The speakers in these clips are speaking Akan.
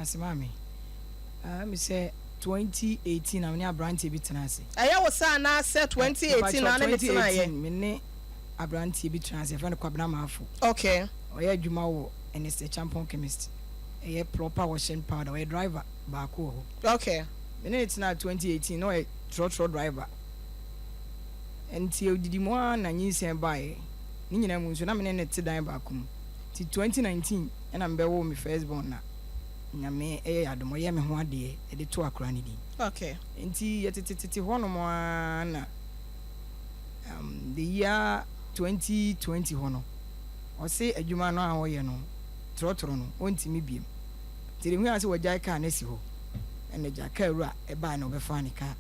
ase mami. Me say 2018 am ne abrante bi tena ase. Aya wo sa na say 2018 na na tena ye. Me ne abrante bi tena ase friend Kwabena Maafo. Okay. Oya adwuma wo NST Champion Chemist. Eye proper washing powder, we driver ba ko ho. Okay. Me ne tena 2018 no e trotro driver. Enti odidi mo na nyinsen bae. Ni nyina mu nso na me ne te dan ba kum. Ti 2019 na mbe wo me first born na. Nyame adomo ye me ho ade e de to akra ni din. Okay. Enti yetete hono mo na the year 2020 hono. O se adwuma no a wo ye no trotro no ontimi biem. Ti de hu ase wo jai ka na si ho. Ene jaka ru a e ba na obefa ne ka.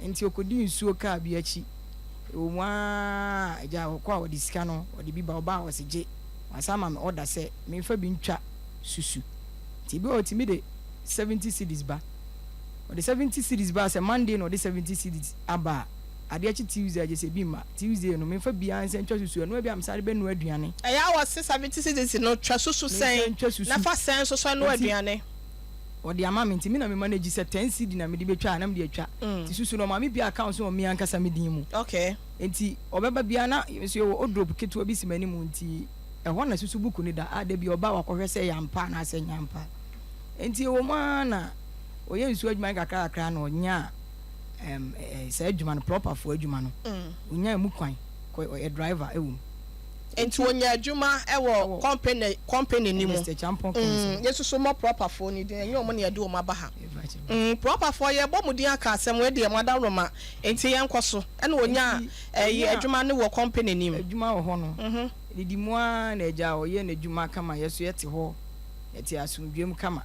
Enti okodi nsuo ka bi achi. Owa eja kwa wo disika no wo de bi ba oba wo se je. Wasama me order se me fa bi ntwa susu. Ti bi o ti mi de 70 cedis ba. O de 70 cedis ba se Monday no de 70 cedis aba. Ade achi Tuesday aje se bi ma. Tuesday no me fa bi an se ntwa susu no bi am sare be no aduane. Eya wo 70 cedis no twa susu sen. Na fa sen so no aduane. O de ama me ntimi na me manage se 10 cedi na me de betwa na me de atwa. Ti susu no ma me bi account so me ankasa me din mu. Okay. Enti obeba bia na so o drop ketu obi si mani mu nti ehɔ na susu buku ni da ade bi oba wakɔhwɛ sɛ yampa na asɛ nyampa enti wo ma na oye nsu adwuma kakra na onya sɛ adwuma no proper for adwuma no onya mu kwan ko driver ewum enti onya adwuma ɛwɔ company ni mu Mr. Champion yesu so mo proper for ni den enye omo na yɛde omo aba ha proper for ye bɔ mudin aka asɛm we de mo da roma enti yɛn kɔso ɛna onya adwuma ne wɔ company ni mu adwuma wɔ hɔ no didi moa na eja oye na adwuma kama yeso yete ho yete asundwem kama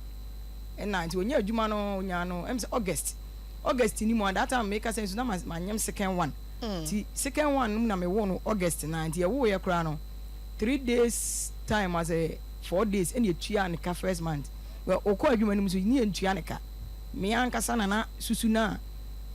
ena nti onya adwuma no onya no em say August ni mo that time make sense na manyem second one ti second one na me wo no August na nti e wo ye kra no 3 days time as a 4 days ene etua ne ka first month well okọ adwuma ni so ni entua ne ka me ankasa na susu na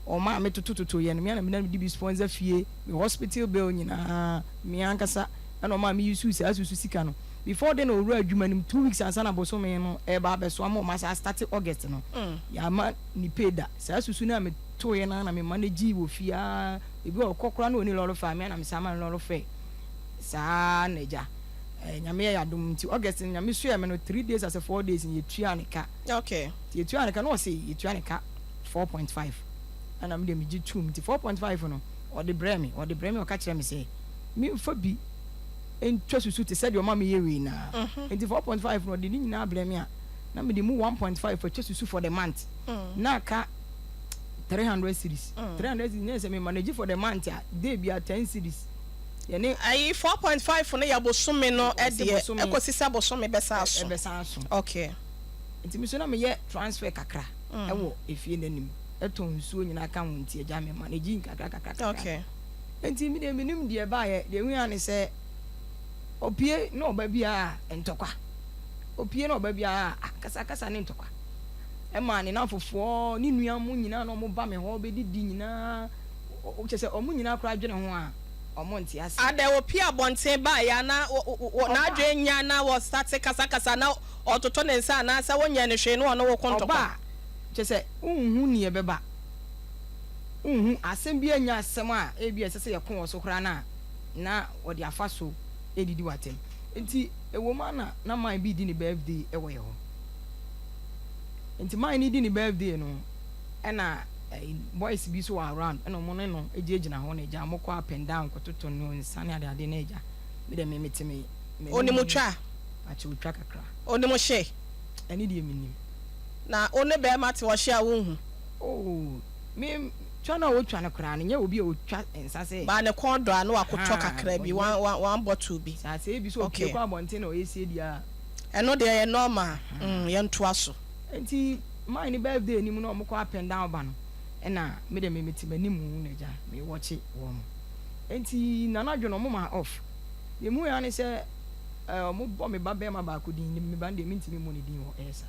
o ma me tototo ye no me na me di sponsor fie me hospital bill nyina me ankasa and o ma me use asusu sika no before then o ru adwuma nim 2 weeks ansa na boso me no e ba be so am ma start August no ya ma ni peda sa asusu na me to ye na me manage wo fia e bi o kokora na oni lolo fa me na me sama lolo fe sa na ja nyame ya dum ti August nyame so ya me no 3 days as a 4 days ye tua ne ka okay ye tua ne ka no say ye tua ne ka 4.5 ana me de me gi 2 ti 4.5 no o de bremi o ka kire me say me fa bi entwa susu te said your mama ye we na enti 4.5 no de ni nyina bremi a na me de mu 1.5 for susu for the month na ka 300 series 300 series say me manage for the month a dey be 10 series ye ne ai 4.5 no ya bosome no e de ekosisa bosome besa so okay enti me so na me ye transfer kakra e wo efie nanim eton nsuo nyina ka wonti eja me manage kakra okay enti me de menim de ba ye de hu ane se opie no ba bia entokwa opie no ba bia kasa ne ntokwa e ma ne na fofo ni nua mu nyina no mo ba me ho be didi nyina o che se o mu nyina kra adwene ho a o mo nti ase ade opie abonten ba ya na na adwe nya na wo start kasa na ototo ne nsa na sa wonya ne hwe no wo kontokwa che se unhu ne be ba unhu asem bia nya asem a e bia se ye kon wo so kra na wo de afa so edidi watem enti ewo ma na man bi di ni birthday e wo ye ho enti man ni di ni birthday no na boys bi so around na mo no ejegina ho na eja mo kwa up and down kototo no nsane ade na eja me de me metime oni mo twa achi utwa kakra oni mo hye ani de minim na oni be ma te wo hye a wo hu oh me twa na wo twa na kra na nya obi a wo twa ensase ba ne kondo a no akotɔ kakra bi one bottle bi sa se bi so okay kwa bonte na o yesi dia eno de ye normal ye ntoa so enti my ni birthday ni mu no mo kwa up and down ba no na me de me metime ni mu na ja me watch wo mo enti na na dwono mo ma off ye mu ya ne se mo bo me ba be ma ba ko din me ba de me ntimi mo ni din wo esa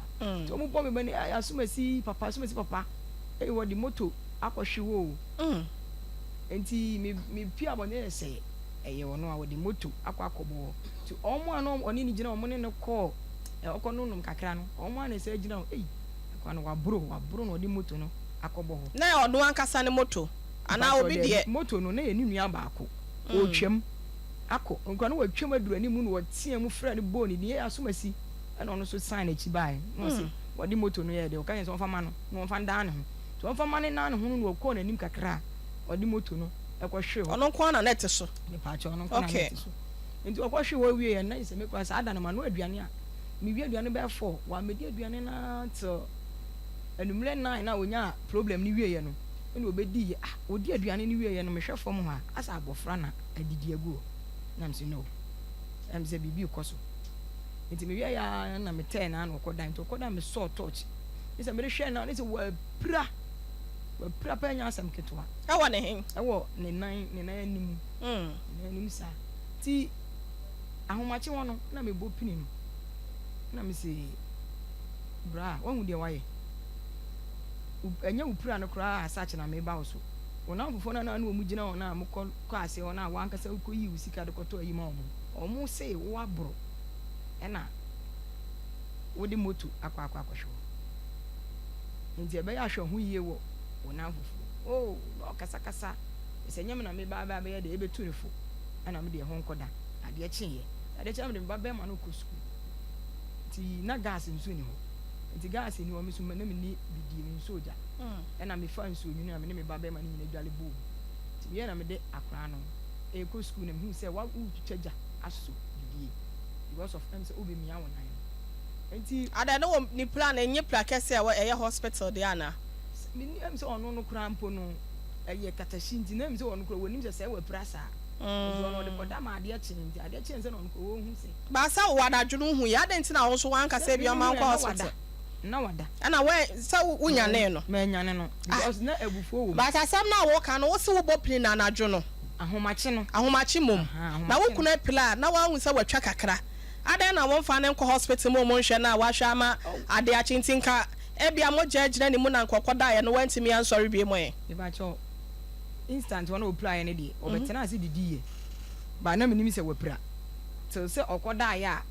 so mo bo me ba ni asumasi papa e wo di moto akohwe wo enti me pia abone se eye wono a wo di moto akobo ti omo ano oni ni gina omo ne ko okono num kakra no omo ana se agina eh akwa no wabro no di moto no akobo ho na odo ankasa ne moto ana obi de moto no na ye ni nua baako o twam akọ nkwa no watwam adurani mu no watia mu fra ne bone ni asomasi ana ono so sign achi bai no se wadi moto no ye de o kan so fa ma no no fa ndan ne ho so fa ma ne nan ne ho no ko na nim kakra wadi moto no ekọ hwe ho ono ko na net so ne pa cho ono ko na net so enti okọ hwe ho wie ye na se me kwa sa ada na ma no aduane a me wi aduane be 4 wa me di aduane na to enumre 9 na onya problem ni wie ye no ene obedi ye odi aduane ni wie ye no me hwe fom ha asa abofra na adidi agu na mse no mse bibi ukoso nti me wi ya na me 10 na no kodan to kodan me saw touch nse me hwe na nse wa pra pa nya asam ketwa ewo ne hen ewo ne nan anim ne anim sa ti ahomache wono na me bo pini no na me se bra wahu de waye enya upra no kra asache na me ba so wona fofo na na omu gina wona amukọ ase wona wankasa uko yi usika de koto yi ma omu se wo abro ena wodi moto akwa hwo nti ebe ya hwo hu yiye wo wona fofo kasa ese nyam na me ba ye de ebe turefo ana me de ho nkoda ade chiye me ba be ma no ko school ti na gas nso ni ho nti gas ni wo me so na me ni bidi nso ja ena me fa nso nyunu na me ba be ma ni nyina dwale bo ti ye na me de akra no e ko school na me hu se wa twitwaja aso bidi because of them say obi mi awon nan nti ada no ni plan enye plakese e ye hospital de ana me ni am se ono no kra mpo no eye katashi nti na me se ono kra wonim se we prasa so no de boda ma ade chin se no ono wo hu se ba sa wo adadwunu hu ya de nti na wo so wanka se bia man kwa hospital na wada ana we sa unya ne no me nyane no because na ebufuo wo ba ta sam na wo ka no wo se wo bopini na anadwo no ahomache mom na wo kuna pila na wa hu se watwa kakra ada na wo fa ne nko hospital mo nhwe na wa hwa ama ade a chintinka e bia mo jejina ni mu na nkokoda ye no wantimi ansori bie mo ye ba cho instant one opra ne de obetena ase didiye ba na menim se wapra till se okoda ya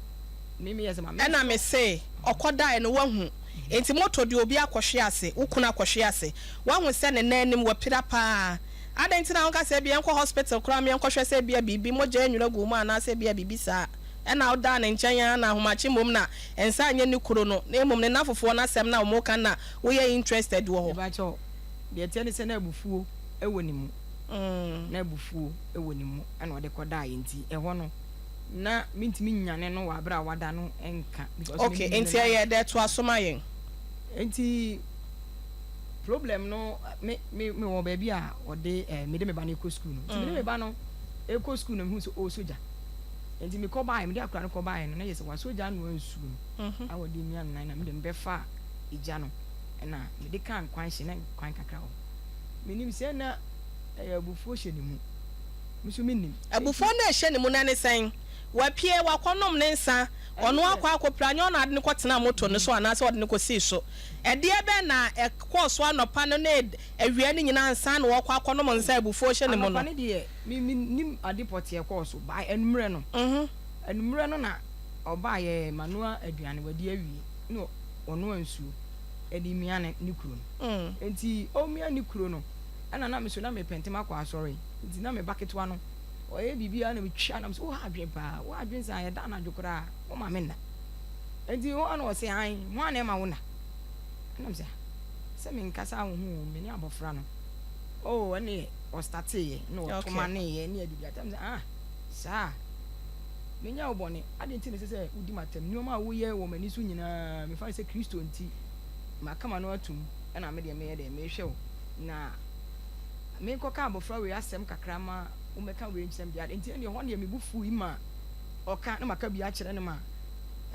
mimi yese ma na me se okoda no wahu enti moto de obi akohwe ase ukuna akohwe ase wahu se ne nanim wapira pa ada nti na onka se bia enko hospital kura me enkohwe se bia bibi moja enwura gu mu ana se bia bibi sa na oda na nkyanya na ahomachi mom na ensa anye ni kuro no na emom ne nafofo na asem na omo kan na we are interested wo ho ba cho de tie ne se na abufuo ewo ni mu na abufuo ewo ni mu ana ode koda yenti eho no na mintimi nyane no wa bra wada no enka because okay enti ye de to asoma yen enti problem no me wo ba bia ode me de me ba na eco school no me de me ba no eco school no hu so o soja enti me ko ba me de akura no ko ba no na yese wa soja no ansu no awode mi an nan na me de me fa ija no na me de kan kwan hye na kwan kakra ho menim se na abufuo hye ni mu muso menim abufuo na hye ni mu na ne sen wapie wakonom ne nsa ono akwa nya ono ade ne kwotena moto ne so anase ode ne kosi so ede ebe na ekwoso anopa no na awia ne nyina nsa na wakwa akonom nsa abufuo hye ni mu no anopa ne de nim ade pote ekwoso ba enumre no enumre no na oba ye manua aduane wadi awie no ono ansuo edi miane ni kuro no enti o mia ni kuro no ana na me so na me pentema kwa sorry enti na me baketwa no oye bibia na me twa na me so ha adwen pa wa adwen sa ya da na dwokra o ma me na enti o ana o se han ho ana ma wo na na me se me nkasa ho me ni abofra no o ene o start ye no to ma ne ye ne adibia tam se sa me nya obone ade nti ne se udi matem ni o ma wo ye wo mani so nyina me fa se Kristo nti makama no atum na me de me ye de me hwe na me ko ka abofra we asem kakra ma o me ka we nsem bia enti ne ho ne me bufu ima o ka na maka bia kire ne ma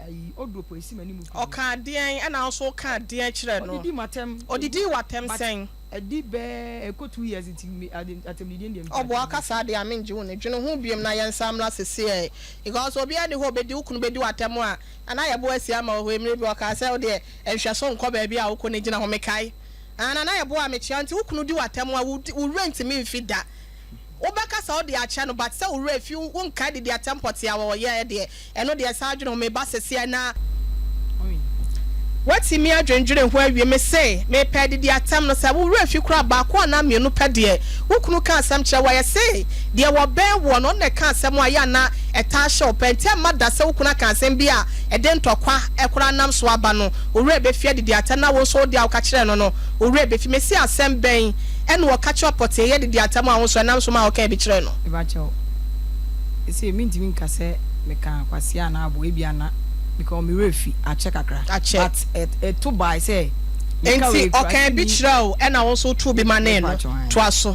ai odropo esi mani mu o ka den na also ka den kire no odidi matem odidi watem sen edi be eko 2 years nti atemlidi ndem obo akasa de amenje wo ne dwene ho biem na yensamla sese e because obi ade ho bedi ukunu bedi watem a ana yebo asi ama ho emre bi o ka se o de ehweso nko ba bia wo ne gina ho mekai ana na yebo a mechia nti ukunu di watem a wo rent me mfida obaka sa o de acha no but se wo refi wo nka de atem pot ya wo ye de eno de sa adwene ho me ba sese na What me adwendwere ho awie me say me pedi di atam no say wo refi kura ba ko na me no pede wo kunu ka asam kire wa ye say de wo ben wo no na ka asam aya na eta hye openti ma da se wo kunu ka asam bia e de ntokwa e kura nam so aba no wo re be fie di atam na wo so di awka kire no no wo re be fi me say asam ben e no wo ka kire pote ye di atam a wo so nam so ma wo ka be kire no e ba chewo e say me ntimi nka se me ka kwase ana abo e bia na because me refi a check akra but it to buy say enti okay bi chira e na won so tu bi mane no to aso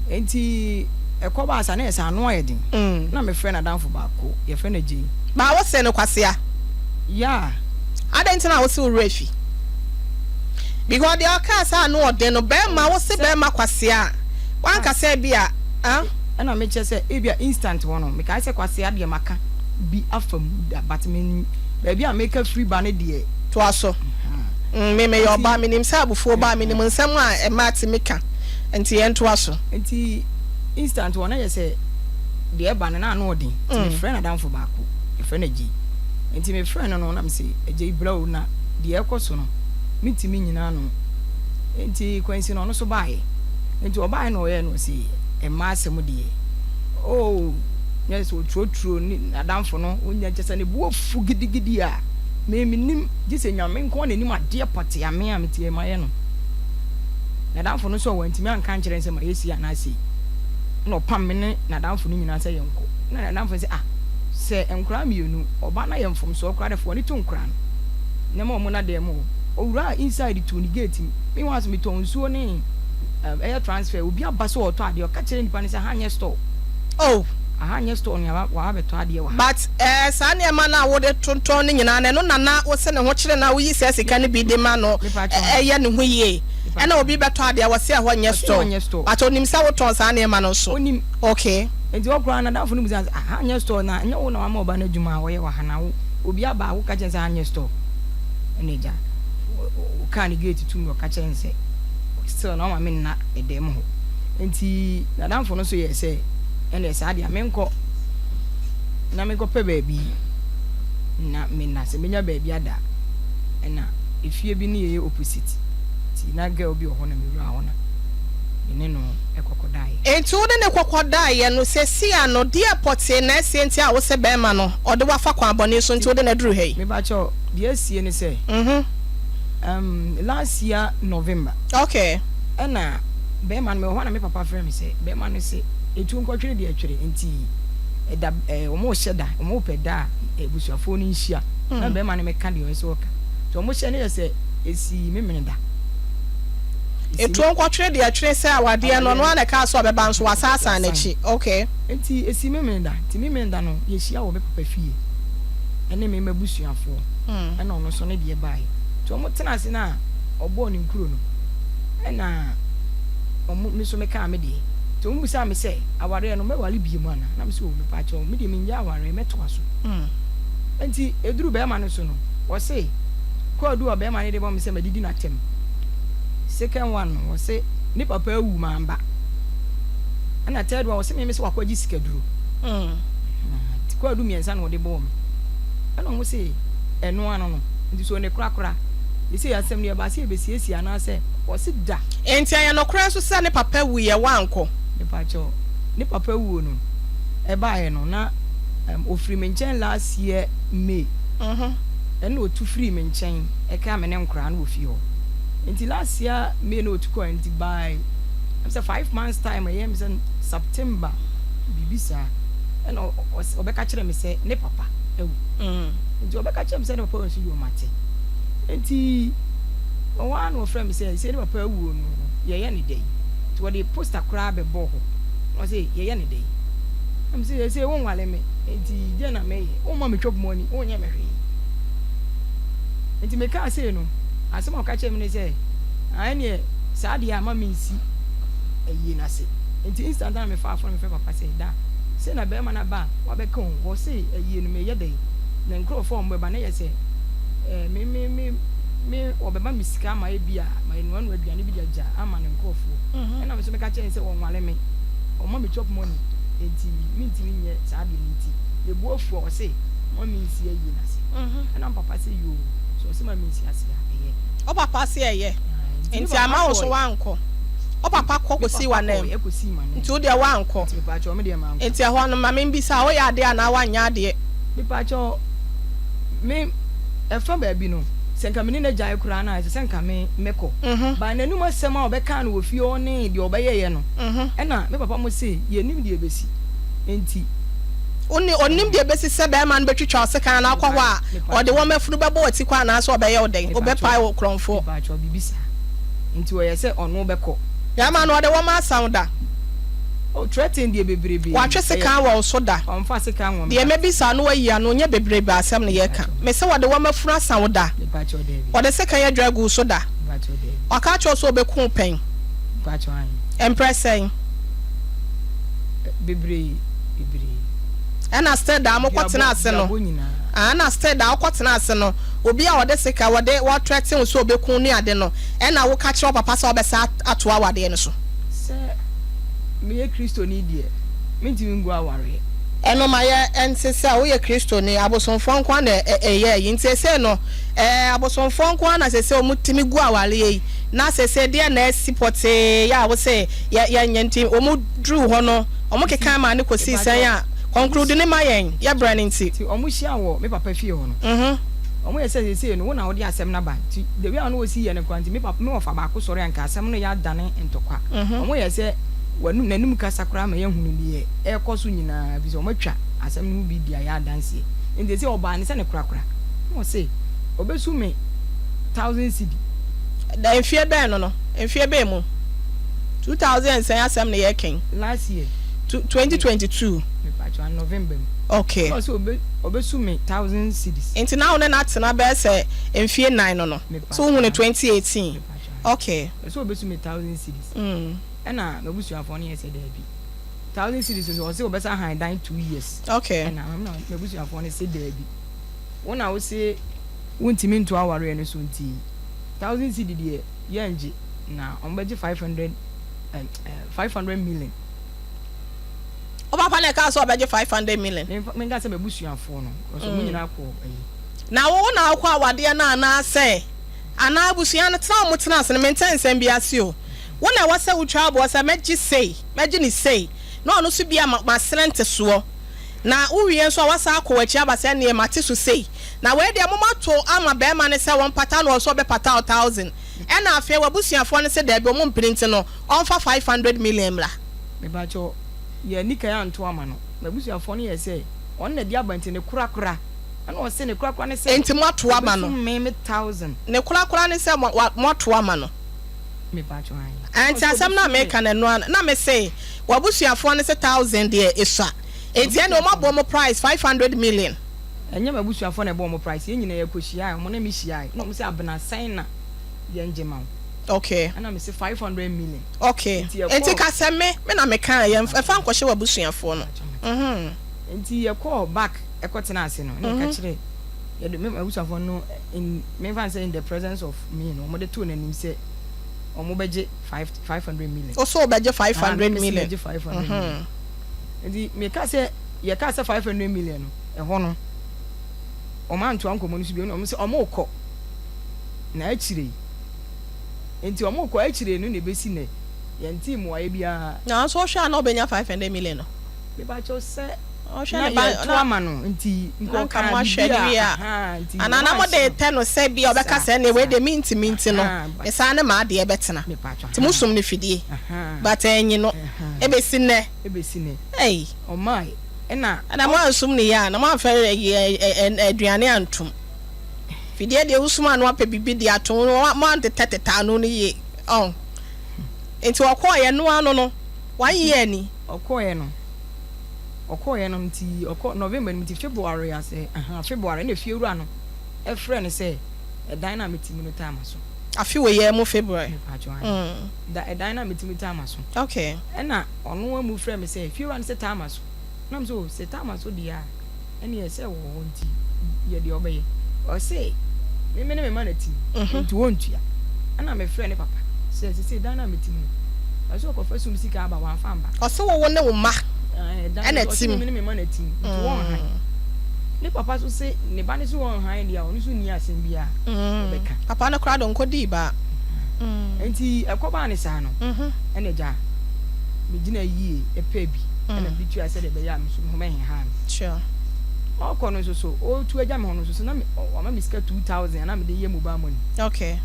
enti e ko ba sa na esa no ayedin na me friend adamfo ba ko ye friend agi ba wo se no kwase a yeah adenti na wo se refi because the oka sa no ode no be ma wo se be ma kwase a wan ka se bia e na me che se e bia instant one no me ka se kwase a de maka bi afam but me baby I make a free banner dear to aso me your ba minim sa before ba minim nsam a e mate meka enti en to aso enti instant one na say the banner na no odin me friend adam for back e friend agi enti me friend no na me say agi blow na the ekoso no mitimi nyina no enti kwansi no so bae enti obae no ye no say e ma asem de oh yes o trotro ni adamfo no onya chese ne bo fu gidigidi a me nim gise nyame nko na nim ade pote ame a metie maye no adamfo no so wantimi anka nkire nse ma yesi anase no pam me ne adamfo no nyina se yenko na adamfo se se enkura mienu oba na yemfom so okura defo ni to nkura no ne ma omo na de mo owura inside to ni gate me wan so me to nsuo ni air transfer obi abaso oto ade o ka kire nipa ne se hanye store oh ahanye store ni wa beto ade wa but sa na ema na wo de tonton ni nyina na no nana wo se ne ho kire na wo yi se sika ne bi de ma no ye ne ho yie e na obi beto ade wo se ho nye store but onim sa wo ton sa na ema no so onim okay enti okura na dafo ni mu ahanye store na nya wo na wa ma oba na djuma wo ye wa hana wo obi aba wo ka kire se ahanye store eneja wo ka ni gate tu no ka kire se still no ma me na edem ho enti na dafo no so ye se ene sa dia menko na menko pe baby na me na se menya baby ada na efie bi ne ye opposite ti na girl bi ho na me wura ho na ene no ekokodai enti wo ne kokodai no se sia no dia pote na sienti a wo se be ma no ode wa fa kwa abone so nti wo de na duru hei me ba cho dia sie ne se last year November okay na be man me ho na me papa friend me se be man se etu nkotwere de atwere enti eda omo hyeda omo peda ebusuafo ni nhia na be ma ne meka de so oka to omo hye ne yese esi memene da etu nkotwere de atwere se awade no no na ka so be ban so wasasa na chi okay enti esi memene da ti memene da no ye hia wo be papa fie ene me mabusuafo ena ono so ne de bae to omo tena ase na obo ni nkuro no ena omo mi so meka me de to mbusa me say aware no me wale biemu ana na me say o me pa cho me de me nya aware me to aso enti eduru be ma no so no wo say ko adu be ma ne de bo me say me didi na tem second one no wo say ni papa awu ma amba ana third one wo say me say wakwaji sikaduru ko adu mi ensa no de bo me ana mo say eno ano no ndi so ne kura yesi asem ne ba say be siesi ana say wo say da enti aya no kura so say ne papa wu ye wanko ni papa wu no e baaye no na ofiri menchen last year May na otu free menchen e ka me ne nkura na ofi ho enti last year May no otu ko enti by I'm say 5 months time I am say September bibisa na obeka kire me say ne papa ewu enti obeka kire me say ne papa won so yo mate enti one of friend me say ne papa wu no ye ne dey what the poster crab a boho. I say, ye any day. I'm say, won't wale me. Enti jena me. Oh, mommy chop money. Oh, yeah, Mary. Enti me can't say no. As some catch him and say, I near Sadia, mammy see a year. Say, enti instant I'm far from me. Papa say that. Say na bear man a bar. What be come? Or say a year me ye day. Then grow form where banana say, me or be my scam my beer, my one would be an ibidia, I'm an uncle. And I'm so make a chance say, oh, wale me. Or mommy chop money. Enti minti ye sabi minti. The boy for say, mommy see a year. And I'm papa say you. So some means yes, o papa se eye enti ama wo so wanko o papa ko si wa nem enti o de wanko enti ho no ma me mbisa wo ya ade ana wanya ade me pa cho me e fa ba bi no senka me ni na jai kura na senka me meko ba nanum asem a obeka na wo fie o ne de obeyeye no e na me papa mo se ye nim de ebesi enti onim de besi se be man betwitwa se kan na akwa ho a o de wo mafuru bebo ati kwa na so obeye oden obepa wo kronfo ba cho bibisa enti wo ye se ono beko ya man o de wo ma sound da o threaten de bebrebe wa twe se kan wo so da on fa se kan wo de mebisa no wayi ano nya bebrebe asem ne ye ka me se wo de wo mafuru sound da ba cho de o de se kan ya dragu so da ba cho de o ka cho so obeku pen ba cho an empressing bebrebe ena stay da amokotena ase no ana stay da akotena ase no obi a wode sika wode wo threaten so obekun ni ade no ena wo ka kire papa so obesa ato awade no so se me ye Kristo ni die me ntimi ngu aware eno ma ye ensese a wo ye Kristo ni abosonfo nkwa na eye yi ntese no abosonfo nkwa na sese o mutimi gu aware yi na sese de na esipote ya wo se ya nyanti o mu dru ho no o mu keka ma ne kosi san ya conclude ne mayen ya branding ti omo hia wo me papa fie ho no omo yese sese no wona wo de asem na ba ti de wi an wo si ye ne kwanti me papa me wo fa ba ko sori anka asem no ya dane ntokwa omo yese wanum nanum kasa kra ma ye hunu die e koso nyina bi so omo twa asem no bi dia ya dance inde se oba ne se ne kra no se obesu me 1000 cedi da enfie be no enfie be mu 2000 sen asem ne ye ken last year 2022 November. Okay. So obesu me 1000 cedis. Enti na one na tena be se enfie 9 no. So hu ne 2018. Okay. So obesu me 1000 cedis. Na obesu afo ne yese da bi. 1000 cedis so say obesa han dan 2 years. Okay. Na obesu afo ne say da bi. Wona wo say wontimi nto aware no so nti 1000 cedis de ye nje na ombeje 500 million. O papa na ka so obeje 500 million. Me nga se bebusuafo no. So mu nyina akọ na wo na akọ awade na na se ana abusua no tena mo tena se maintain sem bia se o. Wo na wasa utwa abo se meji ni sei. Na ono so bia maselente so. Na uwie so wasa akọ achi abase na e mate so sei. Na we de amomato ama be ma ne se won pata no so be pata 1000. E na afia wabusuafo no se da bi o mo print no on fa 500 million la. Me ba cho ye nika ya nto ama no mabusuafo no ye say on na di abanti ne kurakura ana o se ne kurakura ne say enti moto ama no me 1000 ne kurakura ne say moto ama no me ba cho an anti asam na me kan no na me say wabusuafo no say 1000 de esa enti ene o mabo mo price 500 million enye mabusuafo na bo mo price ye nyina ye kohia mo na me hia no mo say abena sign na ye njema. Okay. And I'm say 500 million. Okay. Enti ka se me na me kan ye fa nkwohye wabusuafo no. Enti ye call back e kwotena ase no. Na ka kire ye do me wabusuafo no in me fan say in the presence of me no mo de to nanim say omo beje 500 million. O so beje 500 million. Beje 500 million. Enti me ka say ye ka say 500 million no. E ho no. O man to anko mo no so bi no mo say omo kọ na akire enti omo ko akire no ne besi ne ye nti mo aye bia na so hwa na obenya 500 million no me ba cho se o hwa na ba to ama no nti nko ka mo hwa bia anana mo de te no se bia obeka se ne we de minti no e sa ne ma de e betena ti musum ne fidie but enyi no e besi ne ei o mai na mo ansum ne ya na mo afere aduane antum fidie de usuma no ape bibi de ato mo ante teteta no ye on enti okoye no ano no wan ye ni okoye no nti November nti February ase February na fiewura no e frɛ ne sɛ e dynamic mu no time so afi we ye mo February da e dynamic mu time so okay na ɔno wa mu frɛ me sɛ fiewura ne sɛ time so na me so sɛ time so dia ɛne ye sɛ wo nti ye de obeye o say me me man atim nti wontua ana me frɛ ne papa sɛ dana metim no aso ko fasum sika aba wan fa mba o se wo ne wo ma ana tim me man atim nti won han ne papa so say ne ba ne so won han dia onu so ni asem bia obeka papa no kra don kodi ba enti ekoba ne sa no ene ja me gina yie epa bi ena bitu ase de be ya me so ho me han sure oko no so o tu aja me ho no so na me o ma me sika 2000 na me de ye mobile money okay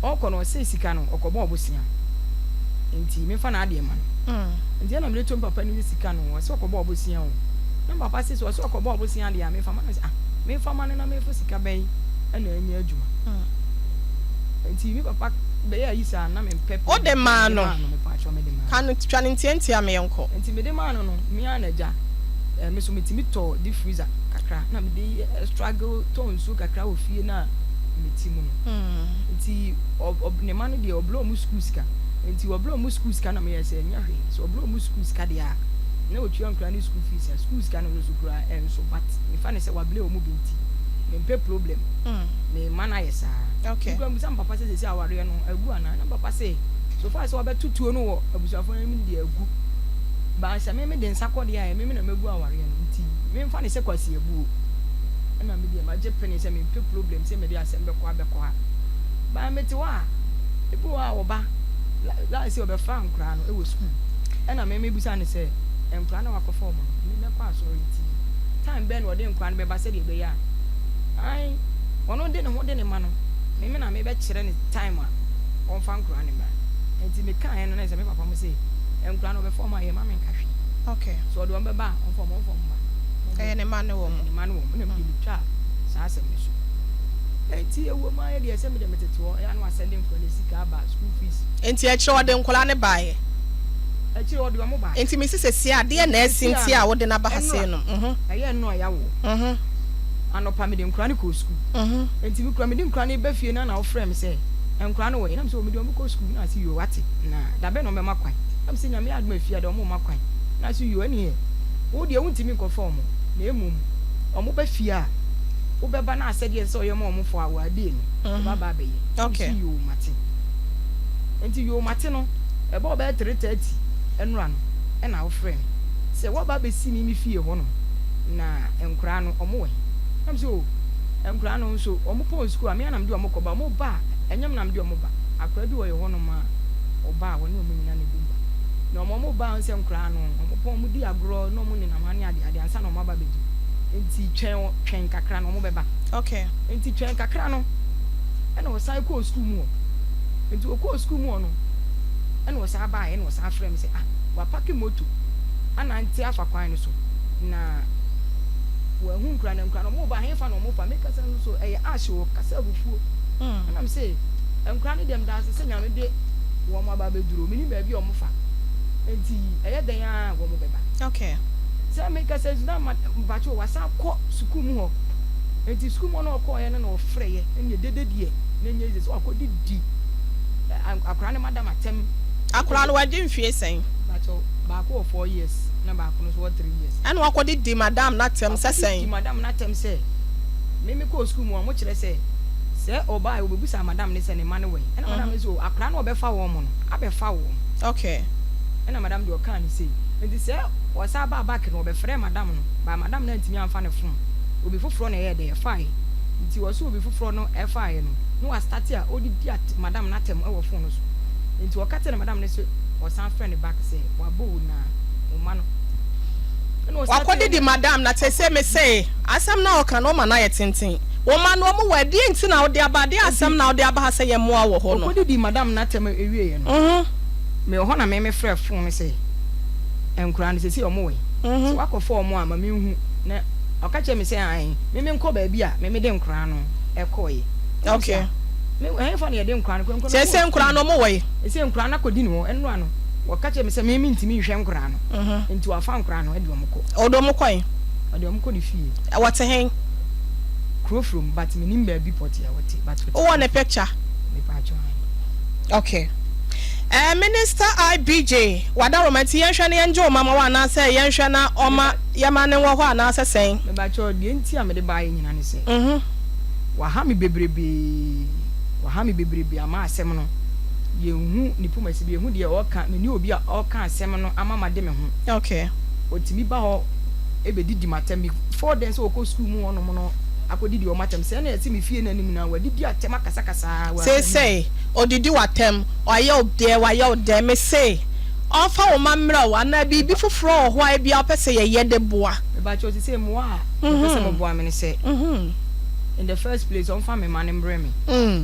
oko no say sika no okobo obosia enti me fa na ade ma no enti na me le to papa ni sika no o say okobo obosia o na papa say so okobo obosia de ya me fa ma me fa ma na me fo sika ben ena anya adwuma enti me papa be ya yisa na me pep o de ma no kan twa ne ntiantia me yenko enti me de ma no me anaja me so metimi to the freezer kakra na me de struggle to nsu kakra ofie na metimu no enti ne ma no de oblo mu school sika enti oblo mu school sika na me yese nya hwe so oblo mu school sika de a na otua nkra ni school fees school sika no so kura enso but me fa ne se wable o mu binti me pe problem me mana yesa okay because some papa say aware no agu ana na papa say so far so abetutuo no wo abusuafo na mi de agu ba sha me de nsakọ de a me na magu aware no nti me mfa ne se kwasi abu na me de ma je pene se me pe problem se me de asem be kwa ba meti wa ebu wa oba la se obe fa nkra no e wo school na me busa ne se nkra na wakọ form me me kwa so nti time ben wo de nkra no be ba se de be ya ai ono de ne ho de ne ma no me na me be kire ne time a on fa nkra ne ma enti me kan no na se me papa mo say nkra no be form a ye ma me nkahwe okay so do on be ba on form ba ne ma ne wo mo ne ma ne wo na me bi twa sa se me so enti ewo ma ye de se me de meteto ya no asending for the sika ba school fees enti e kire wo de nkola ne baaye e kire wo de mo ba enti me sise sia de na asinti a wo de na ba hase no aye no ya wo anopa me de nkra ne ko school enti me kra me de nkra ne ba fie na wo frɛ me sɛ nkra no wo na me sɛ me de mo ko school na si yo wate na da be no me makwan na me sɛ nyame adom afia de mo makwan na si yo ani e wo de wuntimi ko form na emum omo ba fie a wo be ba na asede sɛ oyɛ mo fo awa de no ba ba be ye okay yo mate enti yo mate no e ba ba 330 enura no e na wo frɛ me sɛ wo ba be si mi fie ho no na nkra no omo we am so nkra no so omo pon school a me anam de omo ko ba omo ba enyam nam de omo ba akra bi wo ye ho no ma oba wo ne omo nyina ne bumba na omo ba nse nkra no omo pon mu di agro no omo ne nam ane ade ansa na omo ba bedu enti twen kakra no omo beba okay enti twen kakra no e na wo sai ko school mu enti wo ko school mu no e na wo sai ba e na wo sai frame say wa pack moto ana anti afa kwan no so na wo hu nkra no mo ba he fa no mo fa make kasa no so e ahye wo kasa bufuo and I'm say nkra no dem da se nyame de wo mo ba beduro mini ba bi o mo fa enti eye den a wo mo beba okay say make kasa na ba cho wa sa ko school mu ho enti school mo no ko ye na o frɛ ye enye dededie na enye ze so akodi akra ne madam atem akra no waje mfie sen ba cho ba ko 4 years na ba ko no so 3 years and wakodi di madam na tem sesen di madam na tem say me ko school mu mo kire say oba e obebusa madam ne say ne mane we na madam so akra na obefa wo mo no abefa wo okay na madam de o kan say enti say o sa ba back no obefre madam no ba madam na ntimi amfa ne fon obi foforo na ye de fai nti wo so obi foforo no e fai no wa start a odi di at madam na tem e wo fon no so nti o kate na madam ne so o san friend back say wa bo na o ma no wakodi di madam na te say me say asam na o kan o ma na ye tenten wo ma no mo wadi nti na wo de abade asam na wo de aba say ye mo a wo ho no wakodi di madam na tem ewie ye no me ho na me frɛ fon me say enkura ne say o mo we so wakofo o mo ama me hu na oka che me say an me nko ba bi a me de nkura no e koye okay me he fa ne de nkura no say nkura no mo we say nkura na kodi ni ho enura no waka che me say me ntimi hwe nkura no nti wa fa nkura no e de o mo ko odo mo kwan ade o mo ko ni fie what hen from but me nim ba bi poti a wote but o want a picture me pa cho okay Minister IBJ wada romati yenhwe ne enjo mama wa na say yenhwe na oma yama ne wo ho ana sesen me ba cho de nti a me de ba nyina ne se wa ha me bebrebe ama asem no ye hu ni pumasi bi hu de o ka me ni obi a o ka asem no ama ma de me ho okay otimi ba ho ebe didi matem 4 days o ko school mu ono no akodi o matem se na yesi me fie na nim na wa didi atem akasa kasa wa say odidi watem oye obde wa ye ode me say ofa wo mamra wa na bibi foforo ho ai bia opese ye de boa me ba cho say mo a opese mo boa me ne say in the first place on fa me man mbre me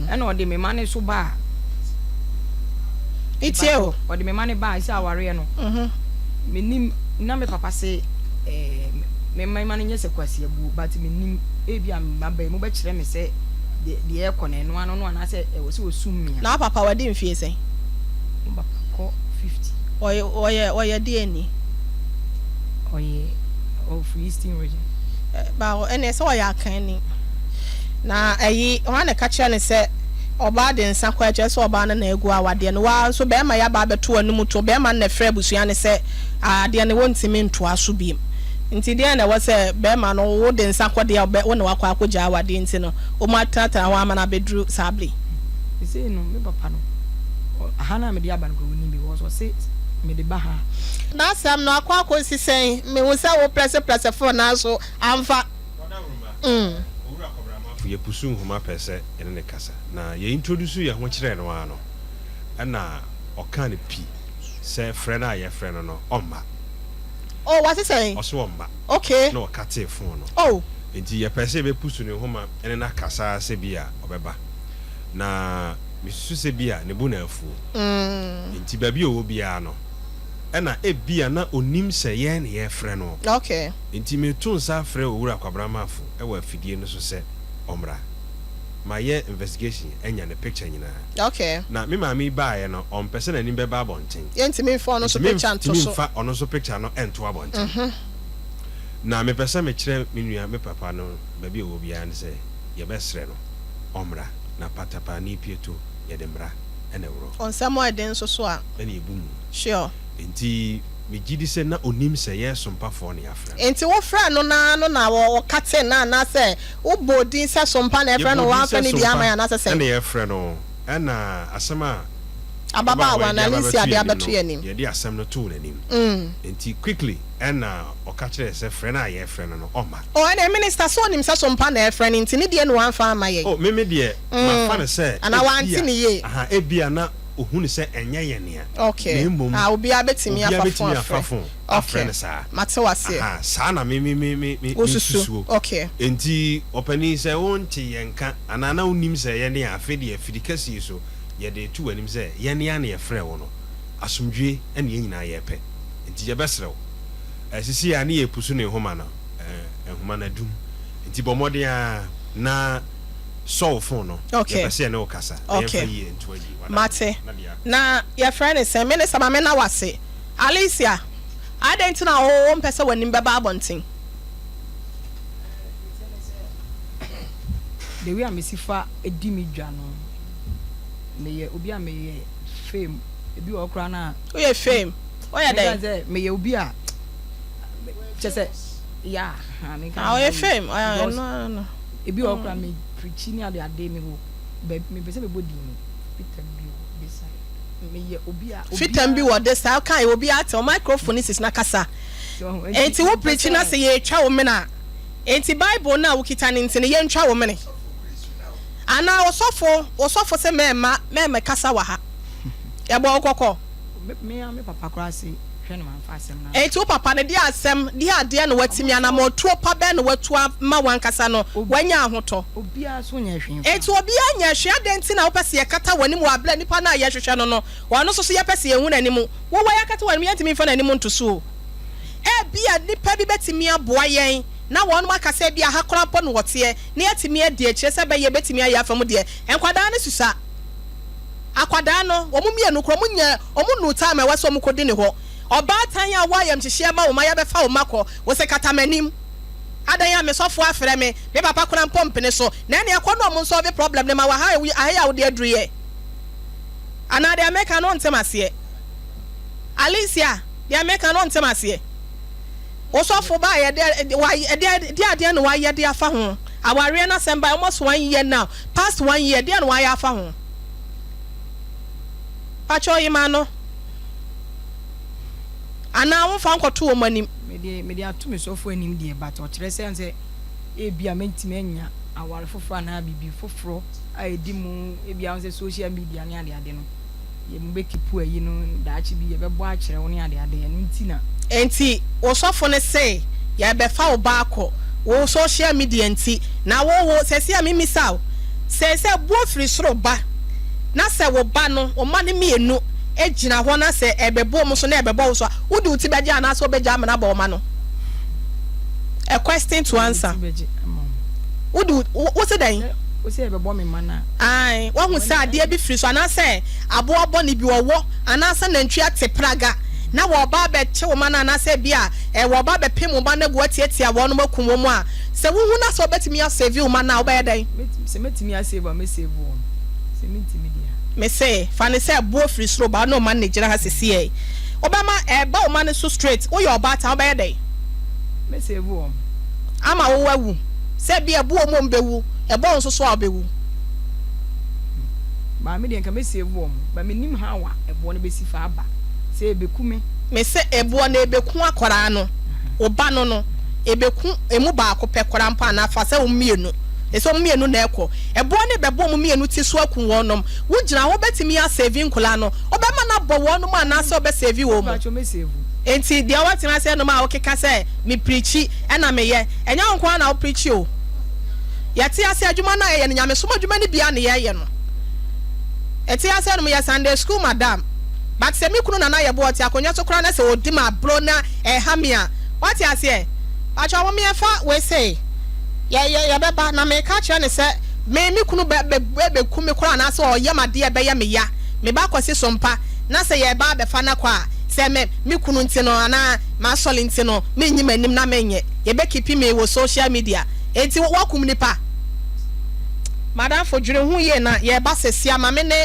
and ode me man so ba itio ode me man ba say aware no me nim na me papa say me man nyese kwasi abu but me nim e bia maba mo ba kire me say de e kone no ano no na say e wo se osum me na papa wadi mfie say papa ko 50 oye DNA oye of Eastern region ba ene so oya kan ni na ayi ho na ka kire ne say oba de nsa kwa kire so oba na egu awade no wa so be ma ya ba beto anum to be ma na frɛ busua ne say ade ne wontimi nto aso bi nti dia na wo say be ma no wo de nsa kwa de wo na wakwa akogya awade nti no o ma tata ho ama na bedru sabli say no me papa no hana me dia ban ko ni bi wo so say me de ba ha na sam no akwa akosi sen me wo say wo press for na so amfa owura kobrama fu ye pusu homa pese ene ne kasa na ye introduce ye ho kire no ano na oka ne pi say friend a ye friend no omba oh what is saying oso omba okay no kate phone no oh enti ye pese be pusu ne homa ene na kasa se bia obeba na misu se bia ne bu na afu enti ba bia obia no ena ebia na onim se ye ne ye frɛ no okay enti me tun sa frɛ owura kwabrama afu e wa fidie no so se omra ma ye investigation enya ne picture nyina okay na me ma mi ba ye no on person ani be ba bonten yenti me phone no so picture nto so fa ono so picture no ento abonten na me person me kire me nua me papa no ba bia obia ne se ye besre no omra na patapa ni pieto ye de mra ene woro on samo eden so so a ene ebum sure enti me gidi se na onim se ye sompa fo ne afra enti wo fra no na wo kate na se wo bodin se sompa na efra no wa fa ni dia ma na se ene ye fra no ena asema ababa wa na lisi ade abeto yanim ye di asem no to nanim enti quickly ena oka kire se fra na ye fra no oma o ene minister so nim se sompa na efra ni enti ni de no wa fa ma ye oh me de ma fa ne se ana wa anti ni ye aha ebia na ohunu se enye ye ne okay obi abetimi afafon afre ne sa mate wase aha sa na me osusu okay enti opani se wonti yenka ana na unim se ye ne afedi afidikasi so ye de tu anim se ye ne ya ne ye frɛ wo no asomdwe ene ye nyina ye pɛ enti ye besrew asisi ya ne ye pusu ne homa no ehoma na dum enti bomode a na so phone no okay pese na okasa okay mate na your friend is saying minister ma me na wase Alicia adent na o mpese wanim beba abonten the way am sifa edi mi dwa no me ye obi a me ye fame ebi okra na o ye fame o ye dey me ye obi a chese ya ha me ka o ye fame no ebi okra me preaching ni ade me wo me pese me body ni Peter bi beside me ye obi a fitam bi wo de sa kan obi a te microphone is na kasa enti wo preaching na se ye twa wo me na enti bible na wo kita ni enti ne ye ntwa wo me ne ana osofo se me kasa wa ha ya bo okoko me papa kra se hwe no man fa asem na enti wo papa ne dia asem dia ade na watimi ana mo tuo pa be na watua ma wan kasa no wanya ahoto obi a so nya hwe enti obi anya hwe ade enti na wo pese ye kata wani mu abla nipa na ye hwehwe no wano so ye pese ye hu na nimu wo wa ya kata wani yantimi fa na nimu ntoso e bia nipa bi betimi aboa yen na wonu makasa bia ha kora po no wote ne yatimi ade akire se be ye betimi ayi afam de enkwada ne susa akwada no wo mu mienu kro mu nya omu nu time we so mu kodi ne ho oba tan ya wa yam hihye ma wo ma ya be fa wo makọ wo se katamanim adan ya me sofo afre me papa kora pomp ne so na ne ekọ no mo so be problem ne ma wa ha ya wo de adruye ana de America no ntemase Alicia de America no ntemase wo sofo ba ye de ade no wa ye de afa ho aware na semba almost 1 year now past 1 year de no wa ya afa ho pacho yima no ana wo fa nkoto wo manim me ato me so fo anim de but o kire say ebia mentime anya aware foforo na bibi foforo a edi mu ebia on say social media ne ade no ye mu bekipu ayi no daachi bi ye bebo a kire wo ne ade no ntina enti wo sofo ne say ye be fa wo baako wo social media enti na wo sesi a mimisaw se bo free soro ba na se wo ba no o ma ne mienu ejina ho na se ebebo mo so na ebebo so wo di uti beja na so beja amana ba o ma no a question to answer what's it then we say ebebo me mana ai wo hu say ade bi free so na say abo obo ni bi wo ana say nantwi ate praga na wo ba be che wo mana na say bia wo ba be pem wo ba na go tietia wo no makum wo a se wo hu na so betimi a save wo mana wo be den se metimi a save me save wo se metimi dia me say fa ne say bo free so ba no man Nigeria ha sisi e obama ba wo man so straight wo your bata wo be den me save wo ama wo wawu se bia bo mo mbewu ebo nso so abewu ba me de nka me save wo ba me nim ha wa ebo no be si fa aba se ebekume me se ebo na ebeku akora no oba no ebeku emu ba akopɛ kora mpa na fa se wo mienu eso mienu na ekɔ ebo ne bebo mu mienu ti so akun wonom wo gina wo betimi a save nkola no obema na bɔ wonom ana se obe save wo mu enti dia watina se no ma wo keka se me preachi na me ye enya nko na wo preachi o yati ase adwuma na ye nyame so adwuma ne bia ne ye no eti ase no me Sunday school madam but se mi kunu na ye bo oti akonya so kra na se odi ma bro na hamia what you say acha wo me fa we say ye beba na me ka kire ne se me mi kunu be ku me kra na se o ye made ye be ye me ya me ba kwase sompa na se ye ba be fa na kwa se me mi kunu nti no ana ma soli nti no me nyim anim na menye ye be keep me wo social media enti wo kum nipa madam for dwere hu ye na ye ba sesia ma me ne